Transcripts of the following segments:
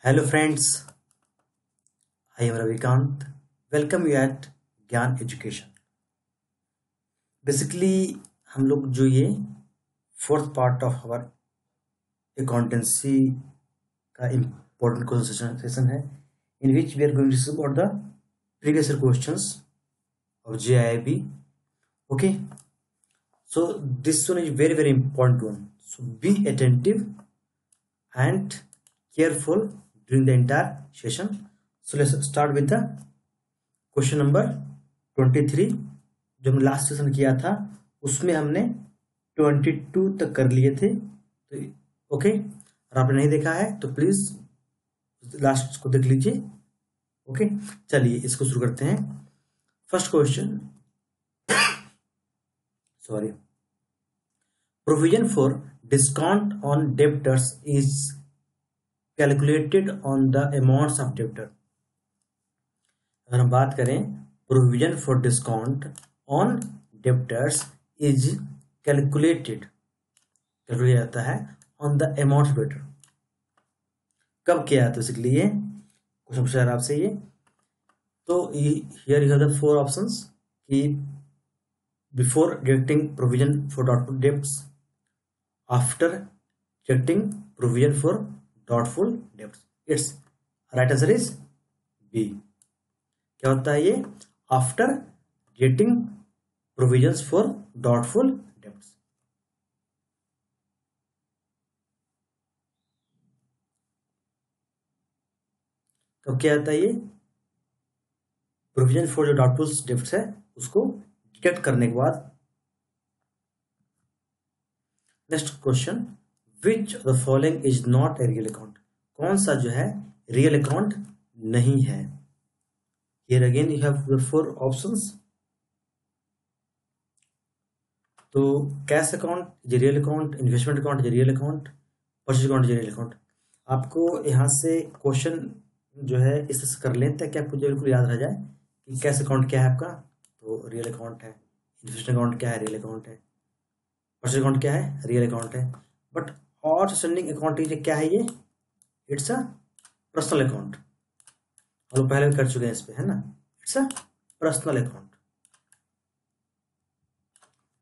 Hello friends, I am Ravikant. Welcome you at Gyan education. Basically हम लोग जो ये fourth part of our accountancy का इम्पोर्टेंट क्वेश्चन सेशन है, in which we are going to see about the previous questions of JIB. Okay, so this one is very important one. So be attentive and careful during the entire session. So let's start with the question number 23। जो हमने last session किया था उसमें हमने 22 तक कर लिए थे। तो ओके, और आपने नहीं देखा है तो प्लीज लास्ट को देख लीजिए। ओके, चलिए इसको शुरू करते हैं। First question, sorry, provision for discount on debtors is calculated on the amounts of debtor. अगर हम बात करें provision for discount on debtors is calculate जाता है on the amount of debtor. कब किया है तो इसके लिए क्वेश्चन पूछा है आपसे ये। तो here you have the four options कि before deducting provision for doubtful debts, after deducting provision for doubtful debts. Its right answer is B. क्या होता है ये? After getting provisions for doubtful debts. कब क्या आता है ये? प्रोविजन फॉर जो डॉटफुल डेब्ट्स है उसको डिटेक्ट करने के बाद। Next question, which of the following is not a real account. कौन सा जो है रियल अकाउंट नहीं है? Here again you have the four options. तो cash account is real account, investment account is real account, purchase account is real account. आपको यहाँ से क्वेश्चन जो है इस तरह से कर लें ताकि आपको बिल्कुल याद रह जाए कि कैश अकाउंट क्या है आपका, तो रियल अकाउंट है। इन्वेस्टमेंट अकाउंट क्या है? रियल अकाउंट है। परचेज अकाउंट क्या है? रियल अकाउंट है। बट आउटस्टैंडिंग अकाउंट क्या है ये? It's a personal account. हम लोग पहले भी कर चुके हैं इस पे, है ना। It's a personal account.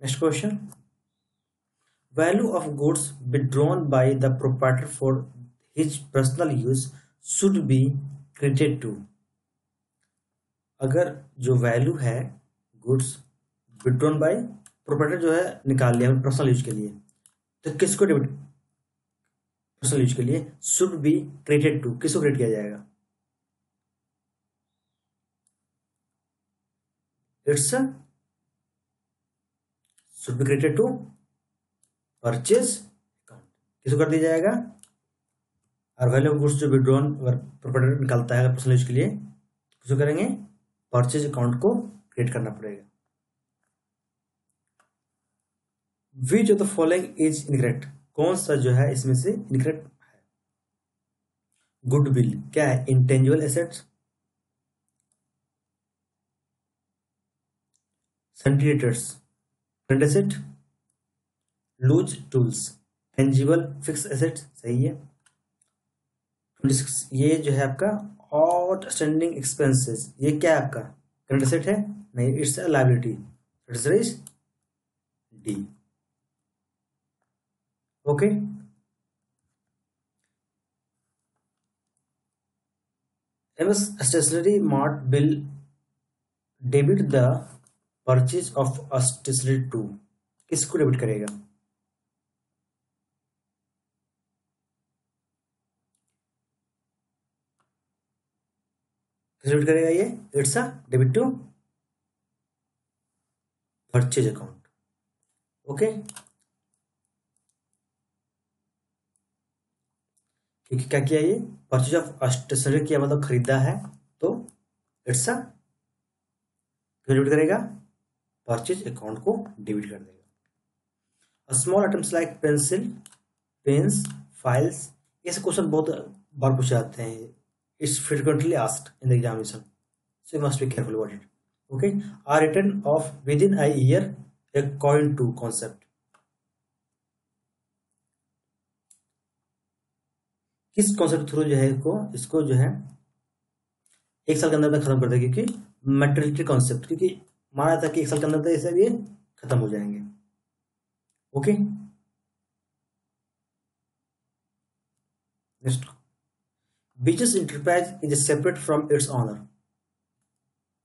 Next question, value of goods withdrawn by the proprietor for his personal use should be credited to. अगर जो वैल्यू है गुड्स विड्रॉन बाय प्रोप्राइटर जो है निकाल लिया पर्सनल यूज के लिए, तो किसको डेबिट, पर्सनल यूज के लिए शुड बी क्रेडिटेड टू, किसको क्रेडिट किया जाएगा? It's should be credited to purchase account. किसको कर दिया जाएगा? और वैल्यू ऑफ गुड्स जो विड्रॉन प्रोप्राइटर निकालता है पर्सनल यूज के लिए, किसको करेंगे? परचेज अकाउंट को क्रिएट करना पड़ेगा। विच of the following is incorrect. कौन सा जो है इसमें से इनकरेक्ट है? गुडविल क्या है? Intangible assets. Sundry debtors current asset. Loose tools tangible fix asset. सही है। 26 ये जो है आपका आउटस्टैंडिंग एक्सपेंसेस, ये क्या है आपका? करंट एसेट है? नहीं, it's a liability. Answer is D. Okay, MS stationery mart bill debit the purchase of stationery to. किसको डेबिट करेगा? किस डेबिट करेगा ये? It's a debit to purchase account. Okay, क्योंकि क्या किया ये? परचेज ऑफ स्टेशनरी किया मतलब खरीदा है, तो इट्स अ डेबिट करेगा, परचेज अकाउंट को डेबिट कर देगा। Small items like pencil, pens, files, ऐसे क्वेश्चन बहुत बार पूछे जाते हैं। It's frequently asked in the examination, so you must be careful about it. Okay, are written off within a year according to concept. किस concept through जो है इसको जो है 1 साल के अंदर खत्म कर देगा, क्योंकि मैटरनिटी कॉन्सेप्ट, क्योंकि माना था कि 1 साल के अंदर ये सब ये खत्म हो जाएंगे। Okay, next, business enterprise is separate from its owner.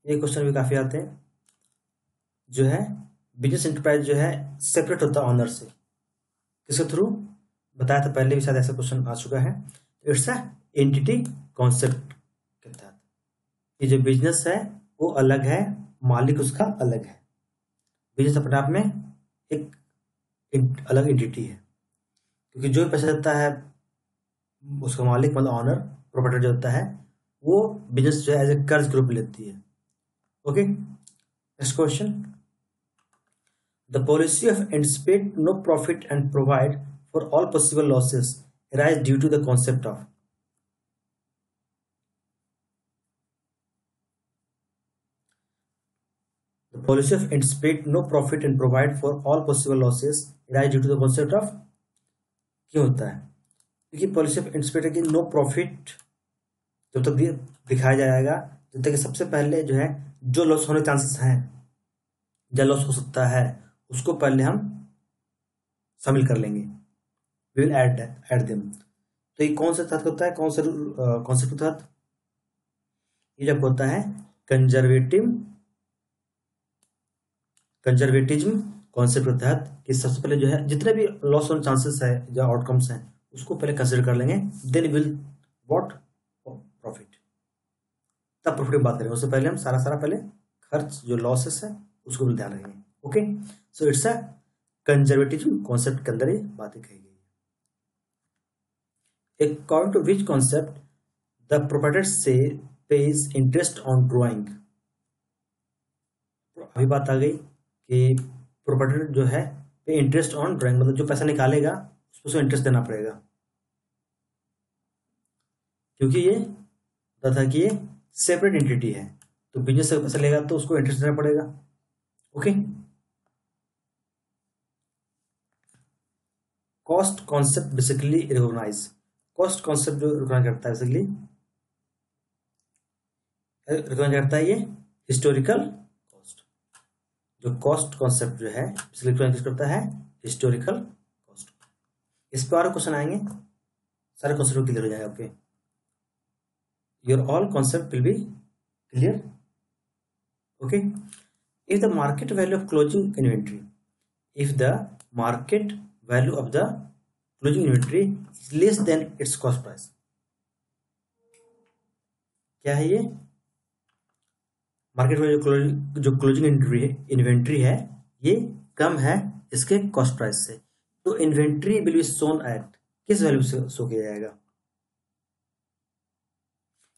ये क्वेश्चन भी काफी आते हैं। जो है बिजनेस इंटरप्राइज जो है सेपरेट होता है ऑनर से, किसके थ्रू बताया था पहले भी, शायद ऐसा क्वेश्चन आ चुका है। इट्स अ एंटिटी कॉन्सेप्ट के तहत ये जो बिजनेस है वो अलग है, मालिक उसका अलग है। बिजनेस अपने आप में एक अलग एंटिटी है, क्योंकि जो पैसा देता है उसका मालिक मतलब ऑनर, प्रोप्राइटर जो होता है, वो बिजनेस जो है एज ए कर्ज के रूप में लेती है। Okay, next question, the policy of anticipate no profit and provide for all possible losses arise due to the concept of। The policy of anticipate no profit and provide for all possible losses arise due to the concept of। क्यों होता है? क्योंकि policy of anticipate है कि no profit जब तक दिखाया जाएगा, जब तक सबसे पहले जो है जो लॉस होने चांसेस हैं, जो लॉस हो सकता है, उसको पहले हम शामिल कर लेंगे, वी विल ऐड देम। तो ये कौन सा तहत होता है, कौन सा कॉन्सेप्ट के तहत? ये जब होता है कंजर्वेटिज्म कॉन्सेप्ट के तहत, कि सबसे पहले जो है जितने भी लॉस होने चांसेस है, जो आउटकम्स हैं, उसको पहले कंसिडर कर लेंगे, देन विल व्हाट प्रॉफिट, तब प्रॉफिट की बात करेंगे। उससे पहले हम सारा पहले खर्च जो लॉसेस है उसको भी ध्यान रखेंगे। Okay, so it's a conservatism concept के अंदर ये बातें कही गई। According to which concept the proprietor say pays interest on drawing। अभी बात आ गई कि प्रोप्राइटर जो है पे इंटरेस्ट ऑन ड्राइंग, मतलब जो पैसा निकालेगा उसको इंटरेस्ट देना पड़ेगा, क्योंकि ये बता था कि ये सेपरेट एंटिटी है, तो बिजनेस से पैसा लेगा तो उसको इंटरेस्ट देना पड़ेगा। Okay, cost concept basically recognise, cost concept जो रिकॉग्नाइज करता है, बेसिकली रिकॉग्नाइज करता है ये हिस्टोरिकल कॉस्ट। जो कॉस्ट कॉन्सेप्ट जो है बेसिकली रिकॉग्नाइज करता है हिस्टोरिकल कॉस्ट। इस पर और क्वेश्चन आएंगे, सारे कॉन्सेप्ट क्लियर हो जाएगा। Okay, your all concept will be clear. Okay, if the market value of closing inventory, if the market value of the closing inventory is less than its cost price. क्या है ये? Market value जो closing inventory है ये कम है इसके cost price से, तो inventory will be shown at किस वैल्यू से शो किया जाएगा?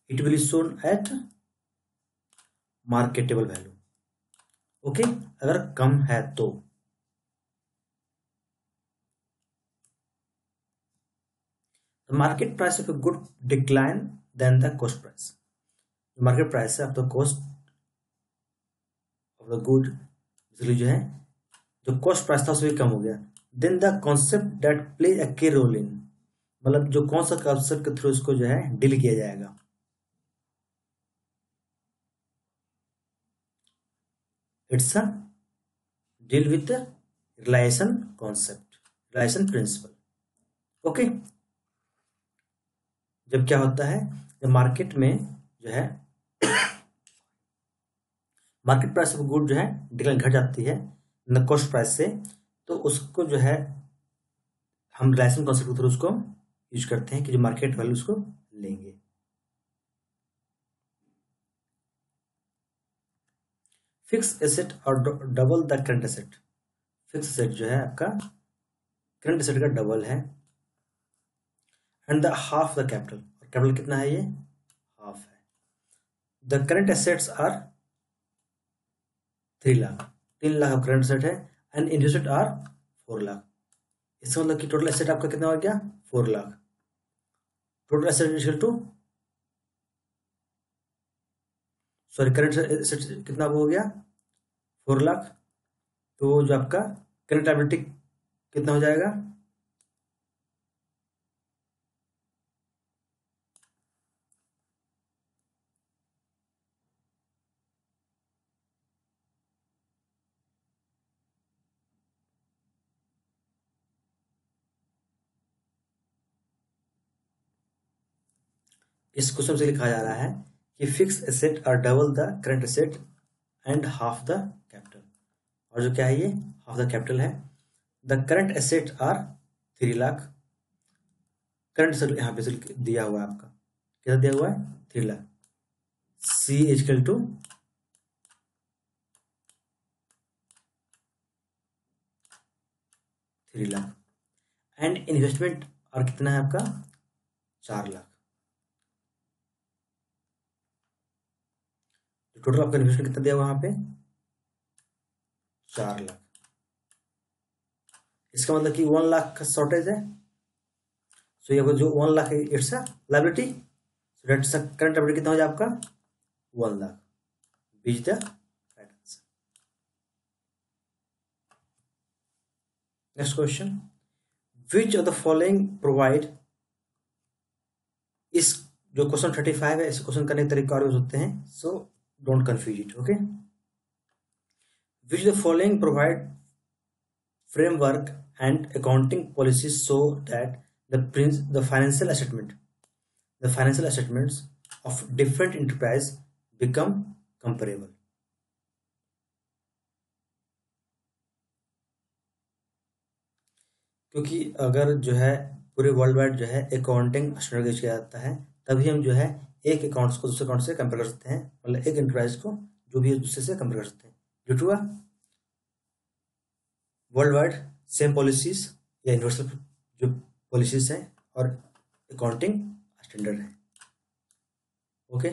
It will be shown at marketable value. Okay, अगर कम है तो। The market price of a good decline than the cost price। Market price है आपका cost of the good basically जो है जो कॉस्ट प्राइस था उससे भी कम हो गया, then the concept that play a key role इन, मतलब जो कौन सा कॉन्सेप्ट के थ्रू इसको जो है डील किया जाएगा? It's a deal with realisation concept, realisation principle. Okay, जब क्या होता है, जब मार्केट में जो है मार्केट प्राइस ऑफ गुड जो है डिक्लाइन घट जाती है न कॉस्ट प्राइस से, तो उसको जो है हम रिलायसन कॉन्सेप्ट के थ्रू उसको यूज करते हैं कि जो मार्केट वैल्यू उसको लेंगे। फिक्स एसेट और double the current asset. Fix asset जो है आपका करंट एसेट का डबल है, and the half the capital, और कैपिटल कितना है? ये हाफ है। The current assets are 3 lakh, 3 lakh current asset है, एंड इंटरेस्ट आर 4 लाख। इसका मतलब कि टोटल एसेट आपका कितना हो गया? 4 lakh. Total asset equal to current asset कितना हो गया? 4 लाख। तो जो आपका करंट लायबिलिटी कितना हो जाएगा? इस क्वेश्चन से लिखा जा रहा है कि fix asset are double the current asset and half the capital, और जो क्या है ये हाफ द कैपिटल है। The current asset are 3 lakh, current asset यहाँ पे दिया हुआ है आपका, कितना दिया हुआ है 3 lakh. C is equal to 3 lakh and investment और कितना है आपका 4 लाख। टोटल आपका इन्वेस्टमेंट कितना दिया हुआ यहाँ पे 4 लाख। इसका मतलब कि 1 लाख का शॉर्टेज है। सो ये जो 1 लाख है it's a liability, so that's current liability कितना हो जाए आपका 1 लाख। बीज the right answer. Next question, which of the following provide, इस जो क्वेश्चन 35 है इस क्वेश्चन करने के तरीके और भी होते हैं, so don't confuse it, okay. Which the following provide framework and accounting policies so that the financial statements of different enterprise become comparable। क्योंकि अगर जो है पूरे वर्ल्ड वाइड जो है अकाउंटिंग स्टैंडर्ड यूज किया जाता है, तभी हम जो है एक अकाउंट्स को दूसरे अकाउंट से कंपेयर कर सकते हैं, मतलब एक एंटरप्राइज को जो भी है दूसरे से कंपेयर कर सकते हैं। Due to world wide same policies या यूनिवर्सल जो पॉलिसीज हैं और अकाउंटिंग स्टैंडर्ड है, okay.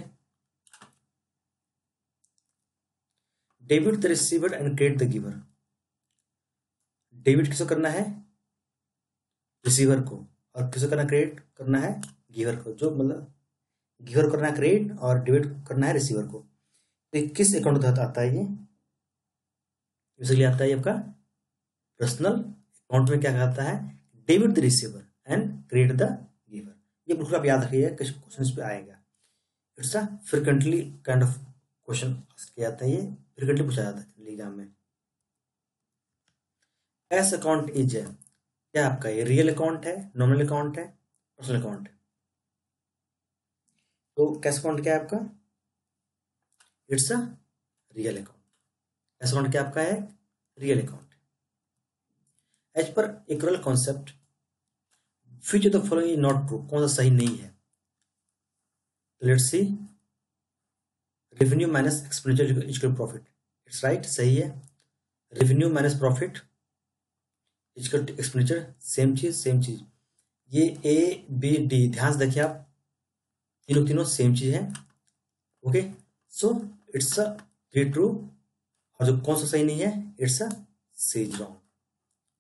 Debit the receiver and credit the giver, debit किसको करना है रिसीवर को, और किसको करना क्रेडिट करना है गिवर को, जो मतलब गिवर करना है क्रेडिट और डेबिट करना है रिसीवर को। तो ये किस अकाउंट के तहत आता है ये, इसलिए आता है आपका पर्सनल अकाउंट में। क्या कहता है debit the receiver and credit the giver, ये बिल्कुल आप याद रखिए, कुछ क्वेश्चन पे आएगा। It's a frequently kind of question किया जाता है, ये फ्रिक्वेंटली पूछा जाता है एग्जाम में। कैश अकाउंट इज है क्या आपका, ये रियल अकाउंट है, नॉमिनल अकाउंट है, पर्सनल अकाउंट है। तो कैश अकाउंट क्या है आपका, it's a real account. Cash account क्या आपका है real account. As per equal concept which of the following is not true, कौन सा सही नहीं है। Let's see, revenue minus expenditure equal profit, it's right, सही है। Revenue minus profit equal expenditure, same चीज सेम चीज। ये ए बी डी ध्यान से देखिए आप, तीनों तीनों सेम चीज है, okay. So it's a three true, और जो कौन सा सही नहीं है it's a C is wrong,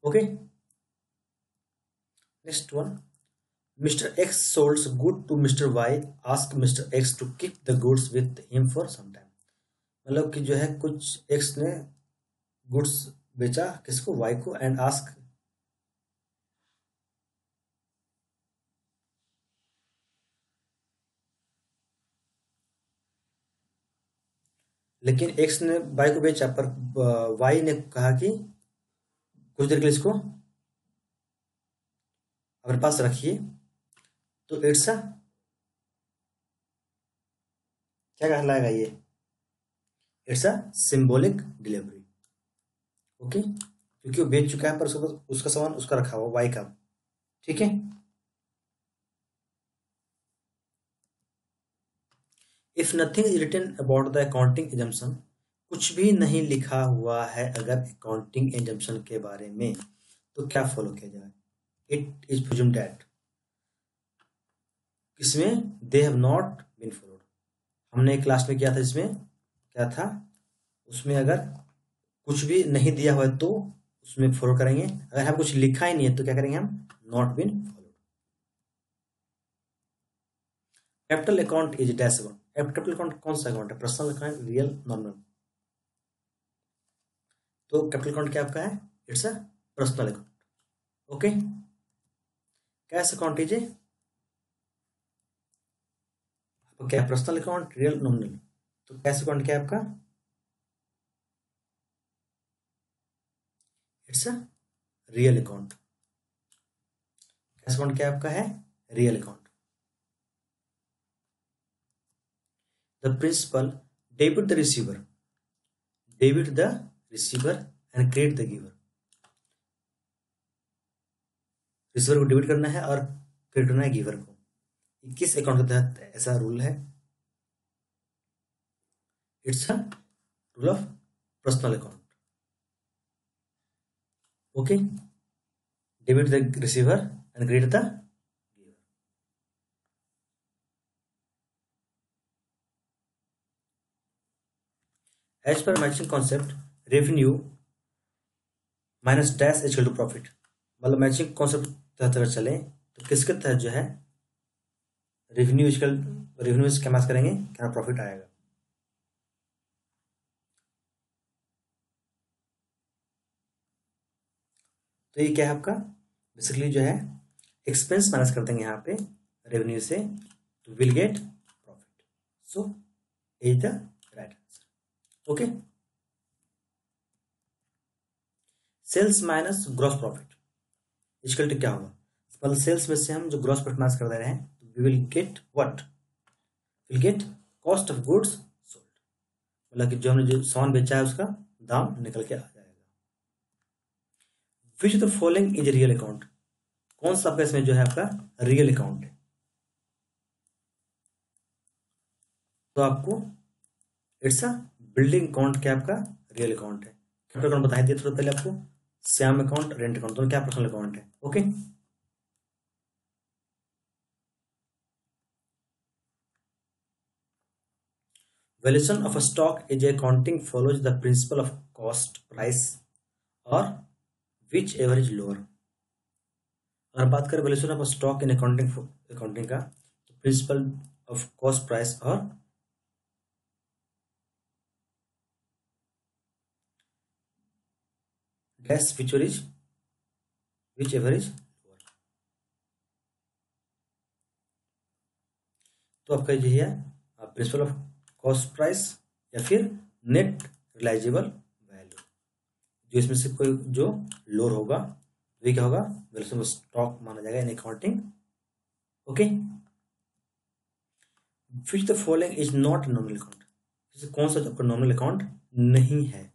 okay. Next one, mister X solds good to mister Y, ask mister X to keep the goods with him for some time. मतलब कि जो है कुछ एक्स ने गुड्स बेचा किसको वाई को, एंड आस्क, लेकिन एक्स ने वाई को बेचा, पर वाई ने कहा कि कुछ देर के लिए इसको अपने पास रखिए। तो इट्स अ क्या कहलाएगा ये, it's a symbolic delivery, okay. क्योंकि वो बेच चुका है पर उसका सामान उसका रखा हुआ वाई का, ठीक है। If nothing is written about the accounting assumption, कुछ भी नहीं लिखा हुआ है अगर अकाउंटिंग एजम्पशन के बारे में, तो क्या फॉलो किया जाए। इट इज प्रिज्यूम्ड दैट, किसमें they have not been followed, हमने क्लास में किया था, इसमें क्या था, उसमें अगर कुछ भी नहीं दिया हुआ है तो उसमें फॉलो करेंगे, अगर हम कुछ लिखा ही नहीं है तो क्या करेंगे हम not been followed. Capital account is dash account, capital account कौन सा अकाउंट है, पर्सनल अकाउंट, रियल, नॉमिनल। तो कैपिटल अकाउंट क्या आपका है, it's a personal account, okay. Cash account is क्या, पर्सनल अकाउंट, रियल, नॉमिनल। तो कैश अकाउंट क्या है आपका, it's a real account. Cash account क्या आपका है real account. The principle debit the receiver, debit the receiver and credit the giver. Receiver को debit करना है और क्रेडिट करना है गिवर को। किस अकाउंट के तहत ऐसा रूल है? It's a rule of personal account. Okay, debit the receiver and credit the giver. As per matching concept, revenue minus dash equal to profit. मतलब मैचिंग कॉन्सेप्ट तहत अगर चले तो किसके तहत जो है रेवेन्यू से क्या मैच करेंगे, क्या प्रॉफिट आएगा। तो ये क्या है आपका, बेसिकली जो है एक्सपेंस माइनस कर देंगे यहाँ पे रेवेन्यू से, तो will get profit. So is the right answer. Okay, sales minus gross profit equal to क्या होगा? मतलब सेल्स में से हम जो ग्रॉस प्रॉफिट माइनस कर दे रहे हैं, we will get what, will get cost of goods sold. मतलब कि जो हमने जो सामान बेचा है उसका दाम निकल के आ जाएगा। Which the following is real account, कौन सा आपका इसमें जो है आपका रियल अकाउंट है? तो आपको इट्स अ बिल्डिंग अकाउंट, क्या आपका रियल अकाउंट है। कैपिटल अकाउंट बताया दिया थोड़ा पहले आपको, श्याम अकाउंट, रेंट अकाउंट, दोनों क्या पर्सनल अकाउंट है। Okay, valuation of a stock is accounting follows the principle of cost price और विच एवर इज लोअर। अगर बात करें valuation of a stock in accounting का, तो प्रिंसिपल ऑफ कॉस्ट प्राइस और dash which ever is lower. तो आपका यही है प्रिंसिपल ऑफ कॉस्ट प्राइस या फिर नेट रिलाइजेबल वैल्यू, जो इसमें से कोई जो लोअर होगा वही क्या होगा, वैल्यूएशन ऑफ स्टॉक माना जाएगा in accounting. Okay, which the following is not nominal account, जैसे कौन सा आपका नॉमिनल अकाउंट नहीं है?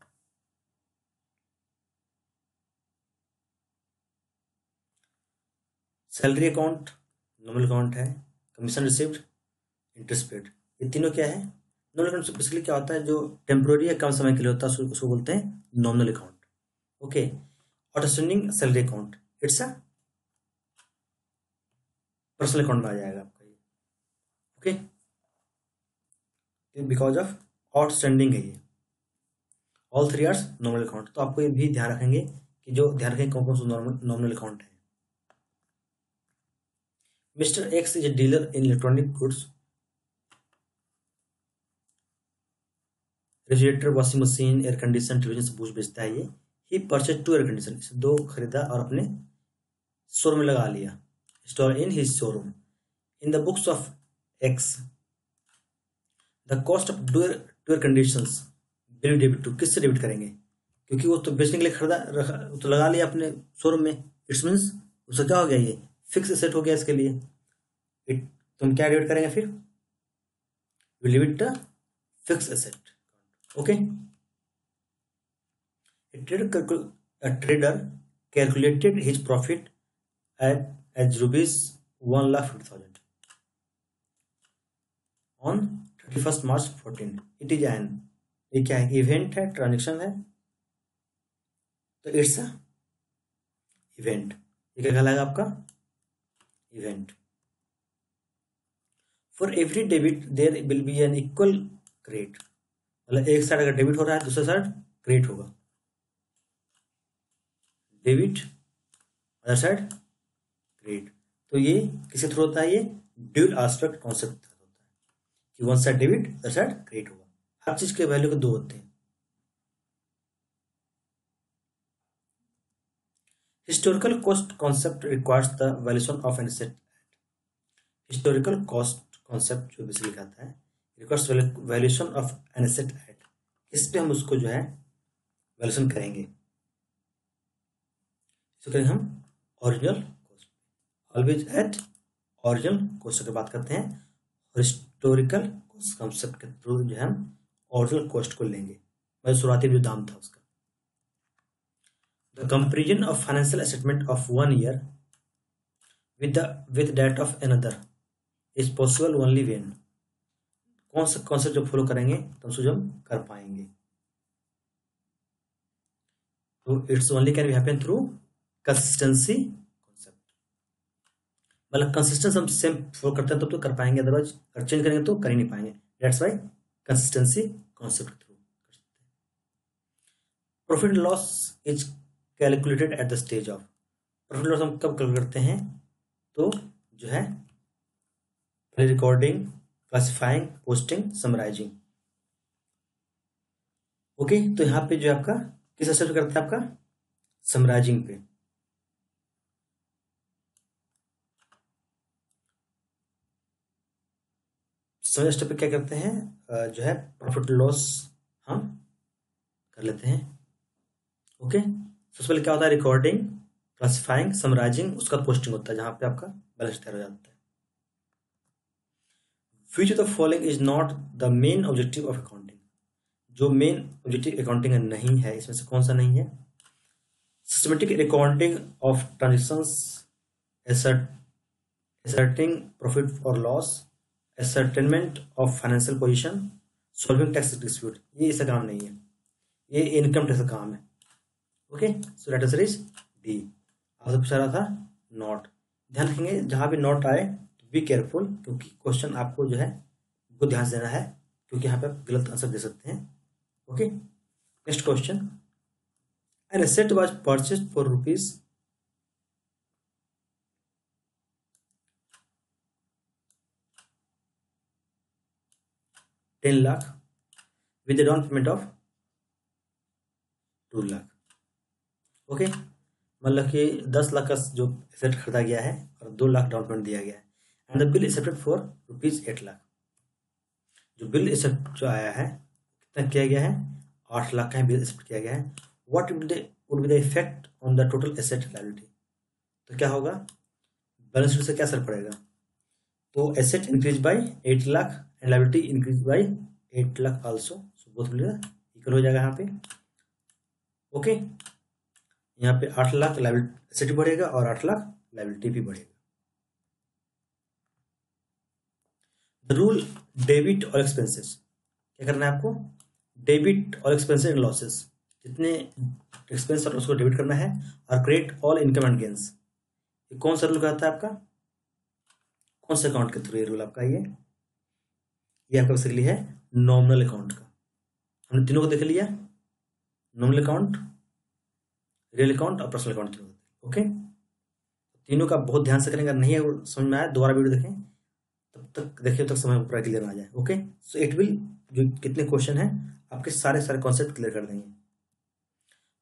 सैलरी अकाउंट नॉमिनल अकाउंट है, कमीशन रिसिप्ट, इंटरेस्ट पेड, ये तीनों क्या है नॉमिनल अकाउंट। बेसिकली क्या होता है, जो टेम्पोररी या कम समय के लिए होता है उसको बोलते हैं nominal account. Okay, outstanding salary account it's a personal account में आ जाएगा आपका ये। ओके, बिकॉज ऑफ आउटस्टैंडिंग है ये। All three are nominal account. तो आपको ये भी ध्यान रखेंगे कि जो ध्यान रखेंगे कौन कौन सा नॉमिनल अकाउंट है। Mister x is a dealer in electronic goods, refrigerator, washing machine, air condition, television सब कुछ बेचता है ये। ही परचेज 2 एयर कंडीशन, दो खरीदा और अपने शोरूम में लगा लिया, store in his showroom. In the books of X the cost of two air condition bill debit to, किससे डेबिट करेंगे? क्योंकि वो तो बेचने के लिए खरीदा तो लगा लिया अपने शोरूम में, इट्स मीन्स उसका क्या हो गया, ये फिक्स एसेट हो गया इसके लिए। इट तुम क्या डेबिट करेंगे फिर, will debit the fix asset. Okay, a trader calculated his profit as rupees 1,50,000 on 31st March 14। It is an, ये क्या है, इवेंट है, ट्रांजेक्शन है, तो इट्स अ इवेंट। ये क्या कहलाएगा आपका, event. For every debit there will be an equal credit, मतलब एक साइड अगर डेबिट हो रहा है दूसरा साइड क्रेडिट होगा। Debit other side credit. तो ये किसके थ्रू होता है, ये ड्यूल एस्पेक्ट कॉन्सेप्ट होता है कि one side debit other side credit होगा। हर चीज के वैल्यू के दो होते हैं। Historical cost concept requires the valuation of an asset. Historical cost concept जो बेसिकली कहता है requires valuation of an asset eight, इस पे हम उसको जो है वैल्यूएशन करेंगे, इसको करेंगे हम original cost, always at original cost की बात करते हैं, हिस्टोरिकल उस कंसेप्ट के थ्रू जो है हम ओरिजिनल कॉस्ट को लेंगे, मतलब शुरुआती जो दाम था उसका। The comparison of financial statement of 1 year with that of another is possible only when, कौन सा कॉन्सेप्ट जब फॉलो करेंगे तो उसको हम कर पाएंगे, तो it's only can be happen through consistency concept, मतलब कंसिस्टेंस हम सेम फॉलो करते हैं तो कर पाएंगे, अदरवाइज अगर चेंज करेंगे तो कर ही नहीं पाएंगे। दैट्स वाई कंसिस्टेंसी कॉन्सेप्ट के थ्रू कर सकते हैं। Profit and loss is calculated at the stage of, profit loss हम कब कैलकुलेट करते हैं, तो जो है recording, classifying, posting, summarising. Okay, तो यहाँ पे जो आपका किस स्टेप करता है, आपका समराइजिंग पे। समराइज स्टेप पे क्या करते हैं, जो है प्रॉफिट लॉस हम कर लेते हैं। ओके, सबसे पहले क्या होता है, रिकॉर्डिंग, क्लासिफाइंग, समराइजिंग, उसका पोस्टिंग होता है, जहां पे आपका बैलेंस तैयार हो जाता है। Which of the following is not the main objective of accounting, जो मेन ऑब्जेक्टिव अकाउंटिंग नहीं है, इसमें से कौन सा नहीं है। Systematic recording of transactions, asserting profit और loss, ascertainment of financial position, solving tax dispute, ये इसका काम नहीं है, ये इनकम टैक्स का काम है। Okay, so that answer is D. आपसे पूछा रहा था नॉट, ध्यान रखेंगे जहां भी नॉट आए बी केयरफुल, क्योंकि क्वेश्चन आपको जो है वो ध्यान से देना है, क्योंकि यहाँ पे आप गलत आंसर दे सकते हैं। Okay, next question, an asset was purchased for rupees 10 lakh with down payment of 2 lakh. Okay, मतलब कि 10 लाख का जो एसेट खरीदा गया है और 2 लाख डाउन पेमेंट दिया गया है, and the bill accepted for rupees 8 lakh. जो बिल एक्सेप्ट जो आया है कितना किया गया है, 8 लाख का बिल एक्सेप्ट किया गया है। What would be the effect on the total asset liability, तो क्या होगा, बैलेंस शीट से क्या असर पड़ेगा, तो asset increase by 8 lakh and liability increase by 8 lakh also, so both will equal हो जाएगा यहाँ पे। ओके, यहाँ पे 8 लाख लायबिलिटी एसेट बढ़ेगा और 8 लाख लायबिलिटी भी बढ़ेगा। द रूल डेबिट और एक्सपेंसेस, क्या करना है आपको, डेबिट और एक्सपेंसेस एंड लॉसेस, जितने एक्सपेंस और उसको डेबिट करना है, और credit all income and gains. ये कौन सा रूल कहता है आपका, कौन से अकाउंट के थ्रू ये रूल आपका, ये आपका बेसिकली है नॉमिनल अकाउंट का। हमने तीनों को देख लिया, नॉमिनल अकाउंट, रियल अकाउंट और पर्सनल अकाउंट तीनों। ओके, तीनों का बहुत ध्यान से करेंगे, नहीं है समझ में आया दोबारा वीडियो देखें, तब तक देखिए तक समझ पूरा क्लियर आ जाए। ओके, सो इट विल, जो कितने क्वेश्चन हैं आपके सारे कॉन्सेप्ट क्लियर कर देंगे।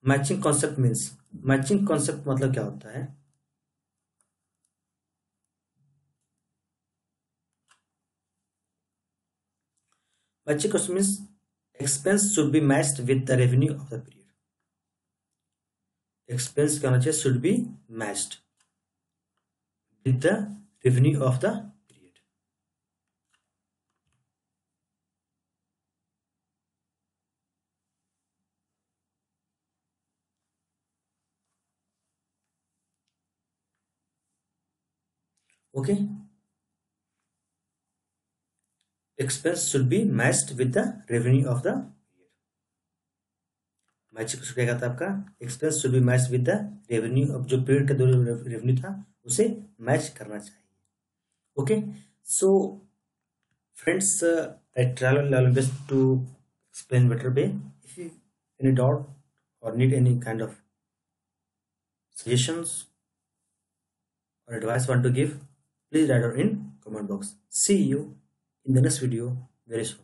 Matching concept means, matching concept मतलब क्या होता है, matching concept means expense should be matched with the revenue of the period. Expense क्या होना चाहिए, should be matched with the revenue of the period. Okay, expense should be matched with the revenue of the period। Matching क्या कहता है आपका, expense should be matched with the revenue of, जो period का जो रेवेन्यू था उसे match करना चाहिए। Okay, so friends, I try my best to explain better way. If you any doubt or need any kind of suggestions or advice want to give, please write down in comment box. See you in the next video very soon.